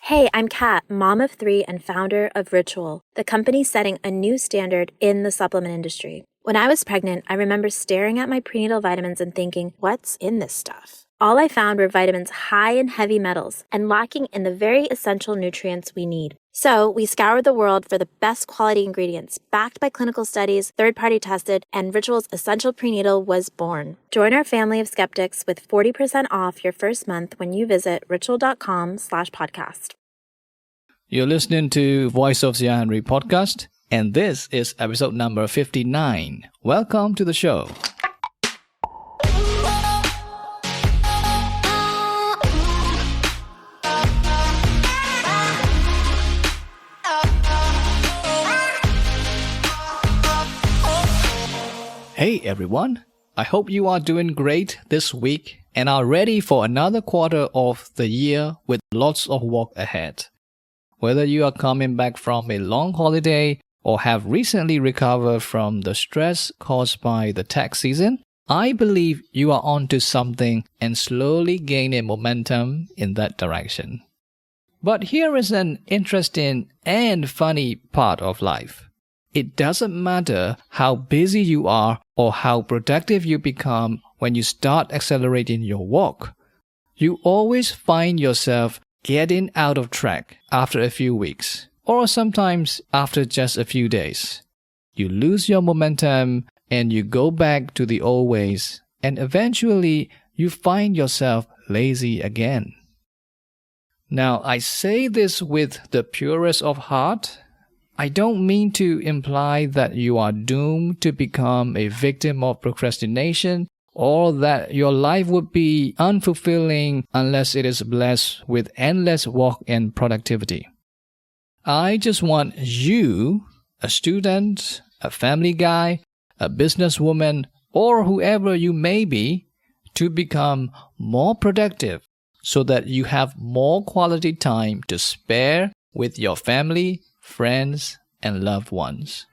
Hey, I'm Kat, mom of 3 and founder of Ritual, the company setting a new standard in the supplement industry. When I was pregnant, I remember staring at my prenatal vitamins and thinking, what's in this stuff? All I found were vitamins high in heavy metals and lacking in the very essential nutrients we need. So we scoured the world for the best quality ingredients, backed by clinical studies, third-party tested, and Ritual's Essential Prenatal was born. Join our family of skeptics with 40% off your first month when you visit ritual.com/podcast. You're listening to Voice of Sayar podcast, and this is episode number 59. Welcome to the show. Hey everyone, I hope you are doing great this week and are ready for another quarter of the year with lots of work ahead. Whether you are coming back from a long holiday or have recently recovered from the stress caused by the tax season, I believe you are onto something and slowly gaining momentum in that direction. But here is an interesting and funny part of life. It doesn't matter how busy you are or how productive you become when you start accelerating your work. You always find yourself getting out of track after a few weeks, or sometimes after just a few days. You lose your momentum and you go back to the old ways, and eventually you find yourself lazy again. Now, I say this with the purest of heart. I don't mean to imply that you are doomed to become a victim of procrastination or that your life would be unfulfilling unless it is blessed with endless work and productivity. I just want you, a student, a family guy, a businesswoman, or whoever you may be, to become more productive so that you have more quality time to spare with your family, friends, and loved ones.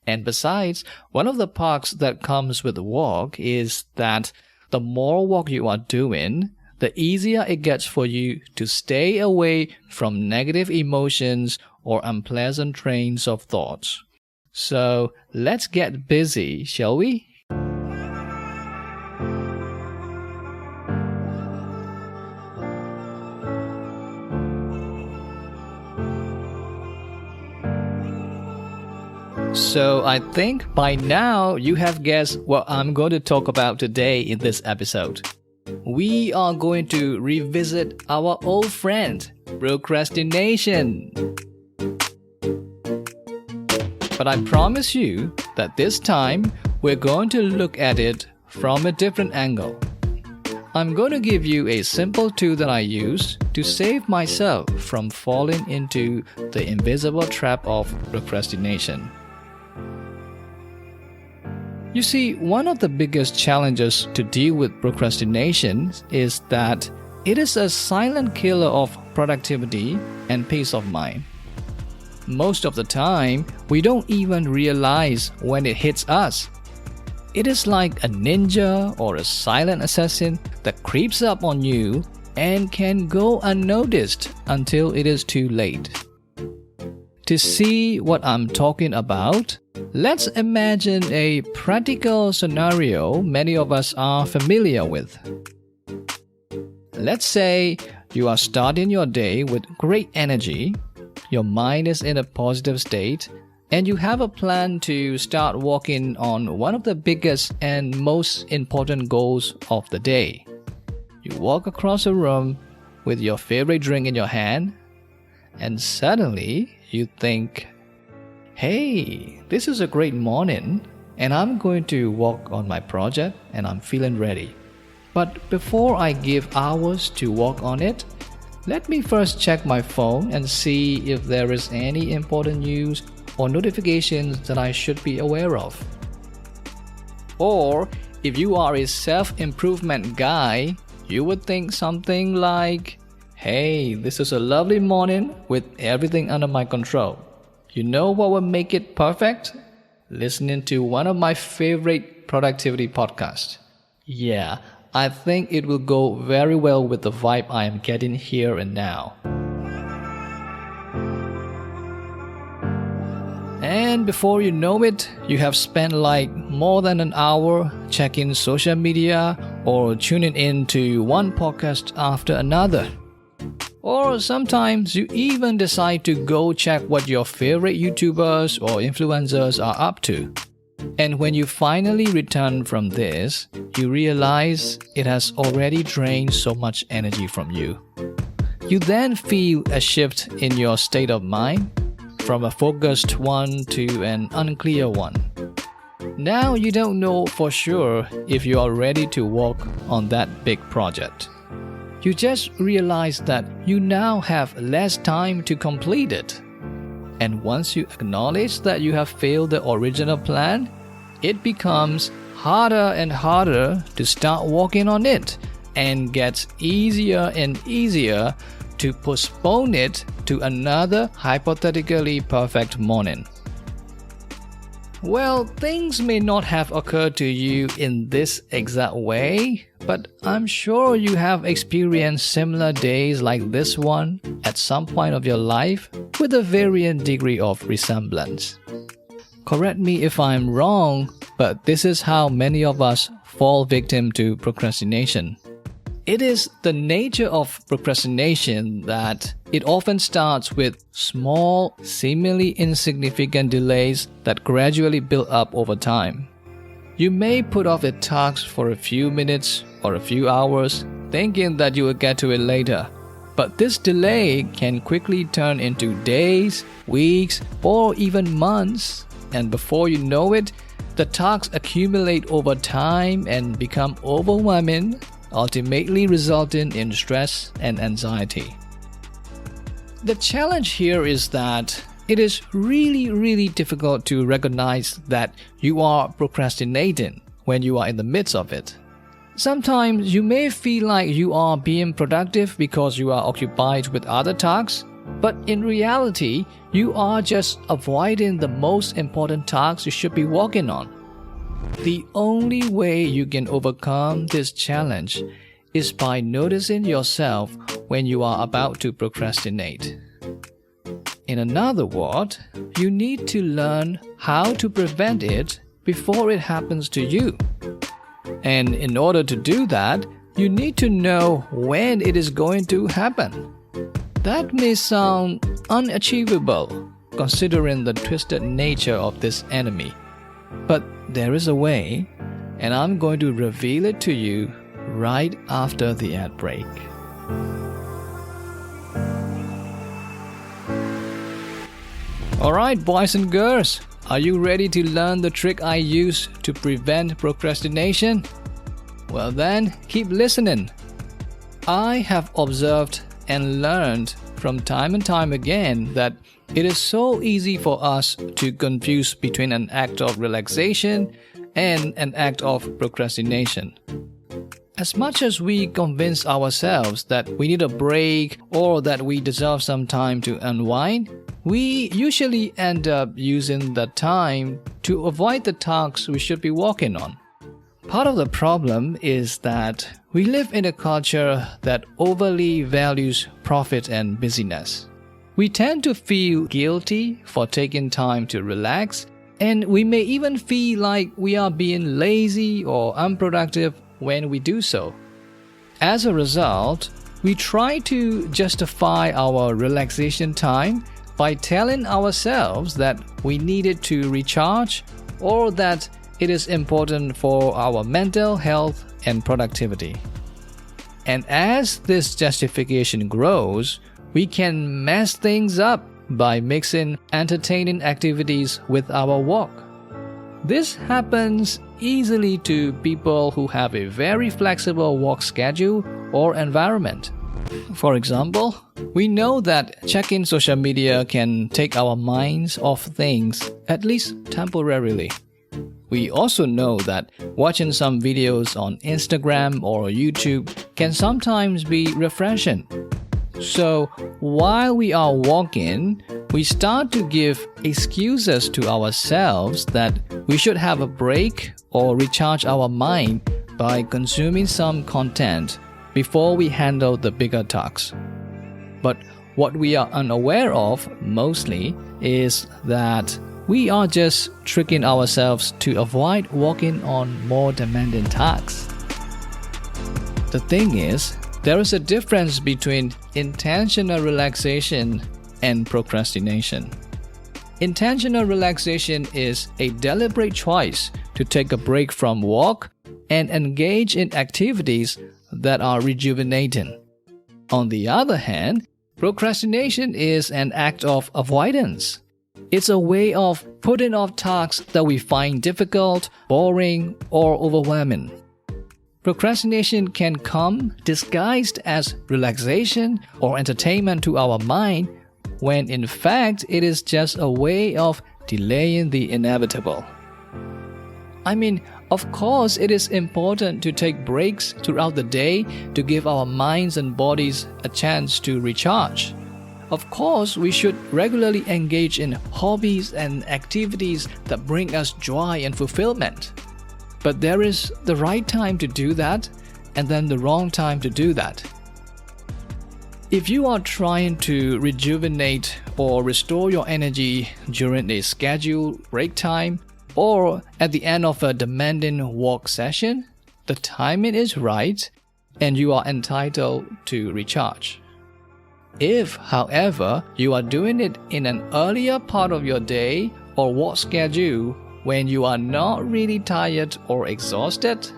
And besides, one of the perks that comes with work is that the more work you are doing, the easier it gets for you to stay away from negative emotions or unpleasant trains of thoughts. So let's get busy, shall we? So I think by now you have guessed what I'm going to talk about today in this episode. We are going to revisit our old friend, procrastination. But I promise you that this time we're going to look at it from a different angle. I'm going to give you a simple tool that I use to save myself from falling into the invisible trap of procrastination. You see, one of the biggest challenges to deal with procrastination is that it is a silent killer of productivity and peace of mind. Most of the time, we don't even realize when it hits us. It is like a ninja or a silent assassin that creeps up on you and can go unnoticed until it is too late. To see what I'm talking about, let's imagine a practical scenario many of us are familiar with. Let's say you are starting your day with great energy, your mind is in a positive state, and you have a plan to start working on one of the biggest and most important goals of the day. You walk across a room with your favorite drink in your hand, and suddenly you think, hey, this is a great morning and I'm going to work on my project and I'm feeling ready. But before I give hours to work on it, let me first check my phone and see if there is any important news or notifications that I should be aware of. Or if you are a self-improvement guy, you would think something like, hey, this is a lovely morning with everything under my control. You know what would make it perfect? Listening to one of my favorite productivity podcasts. Yeah, I think it will go very well with the vibe I am getting here and now. And before you know it, you have spent like more than an hour checking social media or tuning in to one podcast after another. Or sometimes you even decide to go check what your favorite YouTubers or influencers are up to. And when you finally return from this, you realize it has already drained so much energy from you. You then feel a shift in your state of mind, from a focused one to an unclear one. Now you don't know for sure if you are ready to work on that big project. You just realize that you now have less time to complete it. And once you acknowledge that you have failed the original plan, it becomes harder and harder to start working on it, and gets easier and easier to postpone it to another hypothetically perfect morning. Well, things may not have occurred to you in this exact way, but I'm sure you have experienced similar days like this one at some point of your life with a varying degree of resemblance. Correct me if I'm wrong, but this is how many of us fall victim to procrastination. It is the nature of procrastination that it often starts with small, seemingly insignificant delays that gradually build up over time. You may put off a task for a few minutes or a few hours, thinking that you will get to it later. But this delay can quickly turn into days, weeks, or even months, and before you know it, the tasks accumulate over time and become overwhelming, ultimately resulting in stress and anxiety. The challenge here is that it is really difficult to recognize that you are procrastinating when you are in the midst of it. Sometimes you may feel like you are being productive because you are occupied with other tasks, but in reality, you are just avoiding the most important tasks you should be working on. The only way you can overcome this challenge is by noticing yourself when you are about to procrastinate. In another word, you need to learn how to prevent it before it happens to you. And in order to do that, you need to know when it is going to happen. That may sound unachievable considering the twisted nature of this enemy. But there is a way, and I'm going to reveal it to you right after the ad break. Alright, boys and girls, are you ready to learn the trick I use to prevent procrastination? Well then, keep listening. I have observed and learned from time and time again that it is so easy for us to confuse between an act of relaxation and an act of procrastination. As much as we convince ourselves that we need a break or that we deserve some time to unwind, we usually end up using that time to avoid the tasks we should be working on. Part of the problem is that we live in a culture that overly values profit and busyness. We tend to feel guilty for taking time to relax, and we may even feel like we are being lazy or unproductive when we do so. As a result, we try to justify our relaxation time by telling ourselves that we need it to recharge or that it is important for our mental health and productivity. And as this justification grows, we can mess things up by mixing entertaining activities with our work. This happens easily to people who have a very flexible work schedule or environment. For example, we know that checking social media can take our minds off things, at least temporarily. We also know that watching some videos on Instagram or YouTube can sometimes be refreshing. So, while we are walking, we start to give excuses to ourselves that we should have a break or recharge our mind by consuming some content before we handle the bigger tasks. But what we are unaware of mostly is that we are just tricking ourselves to avoid working on more demanding tasks. The thing is, there is a difference between intentional relaxation and procrastination. Intentional relaxation is a deliberate choice to take a break from work and engage in activities that are rejuvenating. On the other hand, procrastination is an act of avoidance. It's a way of putting off tasks that we find difficult, boring, or overwhelming. Procrastination can come disguised as relaxation or entertainment to our mind, when in fact it is just a way of delaying the inevitable. I mean, of course, it is important to take breaks throughout the day to give our minds and bodies a chance to recharge. Of course, we should regularly engage in hobbies and activities that bring us joy and fulfillment. But there is the right time to do that, and then the wrong time to do that. If you are trying to rejuvenate or restore your energy during a scheduled break time, or at the end of a demanding work session, the timing is right and you are entitled to recharge. If, however, you are doing it in an earlier part of your day or work schedule when you are not really tired or exhausted,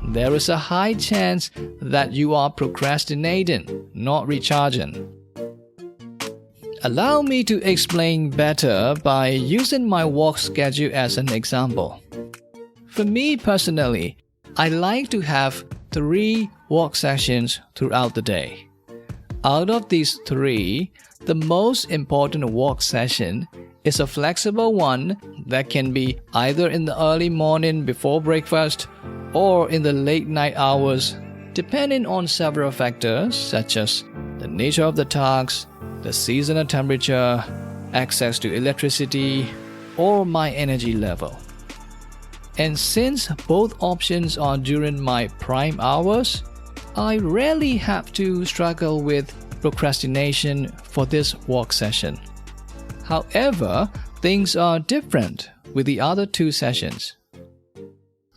there is a high chance that you are procrastinating, not recharging. Allow me to explain better by using my work schedule as an example. For me personally, I like to have 3 work sessions throughout the day. Out of these 3, the most important work session is a flexible one that can be either in the early morning before breakfast or in the late night hours, depending on several factors such as the nature of the tasks, the seasonal temperature, access to electricity, or my energy level. And since both options are during my prime hours, I rarely have to struggle with procrastination for this work session. However, things are different with the other 2 sessions.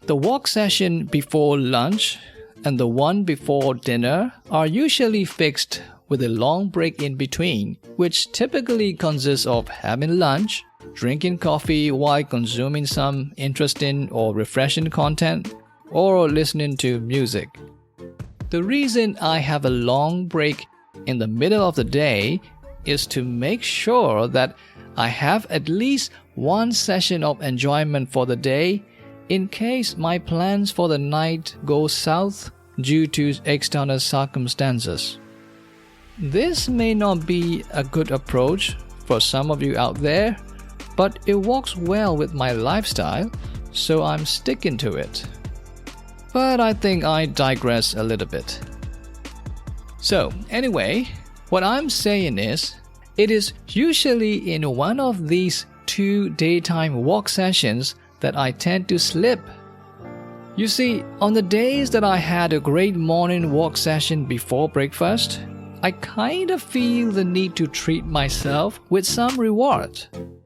The work session before lunch and the one before dinner are usually fixed with a long break in between, which typically consists of having lunch, drinking coffee while consuming some interesting or refreshing content, or listening to music. The reason I have a long break in the middle of the day is to make sure that I have at least one session of enjoyment for the day in case my plans for the night go south due to external circumstances. This may not be a good approach for some of you out there, but it works well with my lifestyle, so I'm sticking to it. But I think I digress a little bit. So, anyway, what I'm saying is, it is usually in one of these 2 daytime work sessions that I tend to slip. You see, on the days that I had a great morning work session before breakfast, I kind of feel the need to treat myself with some reward.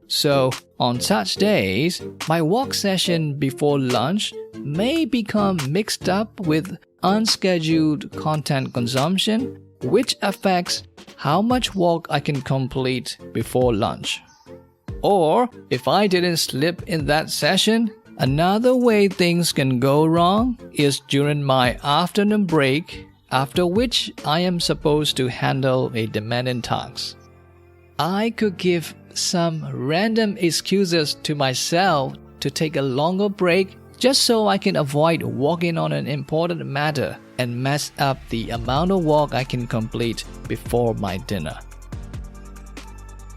So, on such days, my work session before lunch may become mixed up with unscheduled content consumption, which affects how much work I can complete before lunch. Or, if I didn't slip in that session, another way things can go wrong is during my afternoon break, after which I am supposed to handle a demanding task. I could give some random excuses to myself to take a longer break just so I can avoid working on an important matter and mess up the amount of work I can complete before my dinner.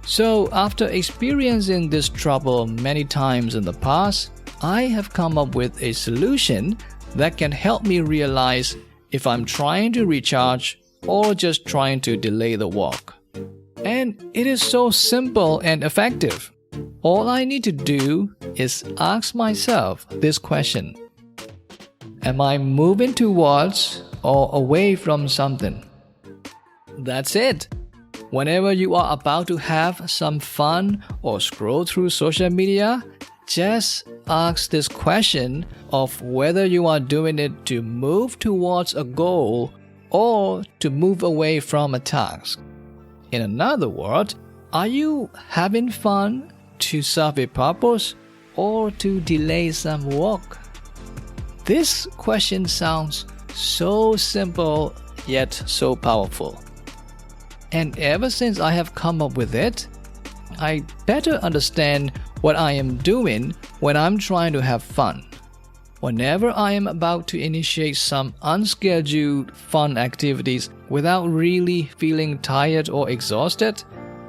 So, after experiencing this trouble many times in the past, I have come up with a solution that can help me realize if I'm trying to recharge or just trying to delay the work. And it is so simple and effective. All I need to do is ask myself this question: Am I moving towards or away from something? That's it. Whenever you are about to have some fun or scroll through social media, just ask this question of whether you are doing it to move towards a goal or to move away from a task. In other words, are you having fun to serve a purpose or to delay some work? This question sounds so simple yet so powerful. And ever since I have come up with it, I better understand what I am doing when I'm trying to have fun. Whenever I am about to initiate some unscheduled fun activities without really feeling tired or exhausted,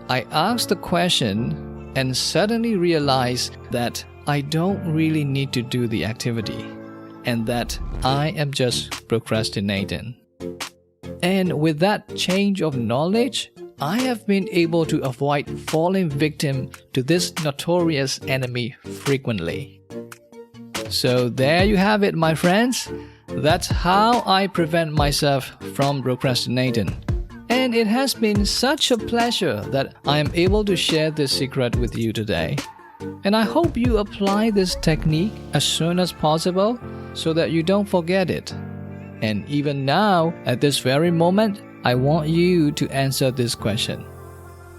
I ask the question and suddenly realize that I don't really need to do the activity and that I am just procrastinating. And with that change of knowledge, I have been able to avoid falling victim to this notorious enemy frequently. So there you have it, my friends. That's how I prevent myself from procrastinating. And it has been such a pleasure that I am able to share this secret with you today. And I hope you apply this technique as soon as possible so that you don't forget it. And even now, at this very moment, I want you to answer this question.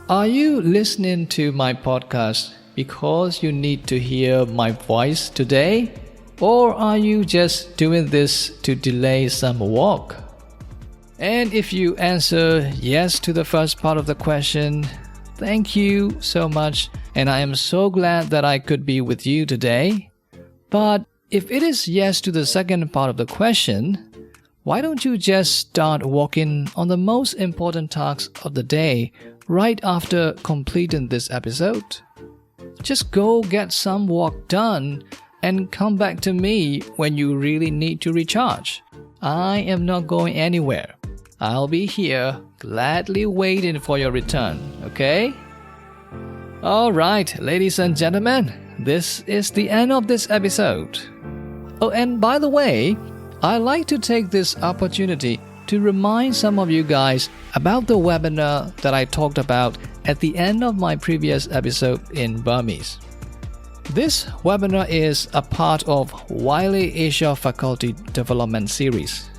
Are you listening to my podcast because you need to hear my voice today? Or are you just doing this to delay some work? And if you answer yes to the first part of the question, thank you so much, and I am so glad that I could be with you today. But if it is yes to the second part of the question, why don't you just start working on the most important tasks of the day right after completing this episode? Just go get some work done and come back to me when you really need to recharge. I am not going anywhere. I'll be here gladly waiting for your return, okay? Alright, ladies and gentlemen, this is the end of this episode. Oh, and by the way, I'd like to take this opportunity to remind some of you guys about the webinar that I talked about at the end of my previous episode in Burmese. This webinar is a part of Wiley Asia Faculty Development Series.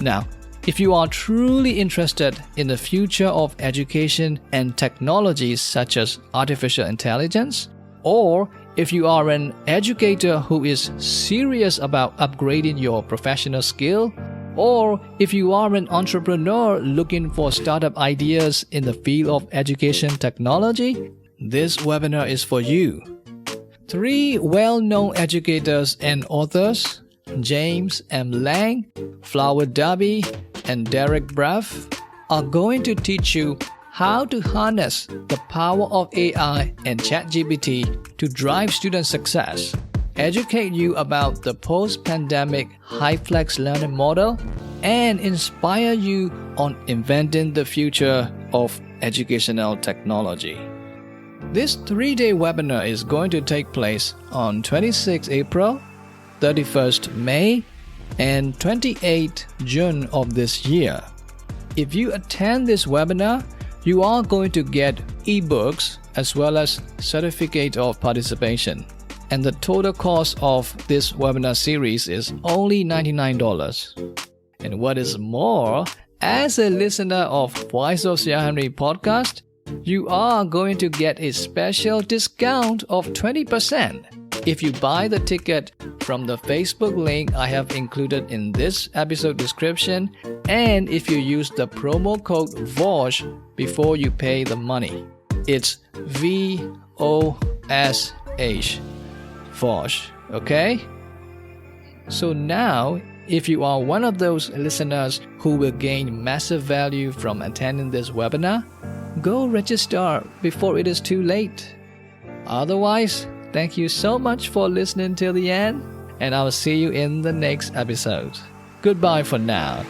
Now, if you are truly interested in the future of education and technologies such as artificial intelligence, or if you are an educator who is serious about upgrading your professional skill, or if you are an entrepreneur looking for startup ideas in the field of education technology, this webinar is for you. 3 well-known educators and authors, James M. Lang, Flower Darby, and Derek Braff, are going to teach you how to harness the power of AI and ChatGPT to drive student success, educate you about the post-pandemic high-flex learning model, and inspire you on inventing the future of educational technology. This 3-day webinar is going to take place on 26 April, 31st May, and 28 June of this year. If you attend this webinar, you are going to get ebooks as well as certificate of participation. And the total cost of this webinar series is only $99. And what is more, as a listener of Voice of Sayar Henry podcast, you are going to get a special discount of 20% if you buy the ticket from the Facebook link I have included in this episode description, and if you use the promo code VOSH before you pay the money. It's VOSH, VOSH, okay? So now, if you are one of those listeners who will gain massive value from attending this webinar, go register before it is too late. Otherwise, thank you so much for listening till the end, and I'll see you in the next episode. Goodbye for now.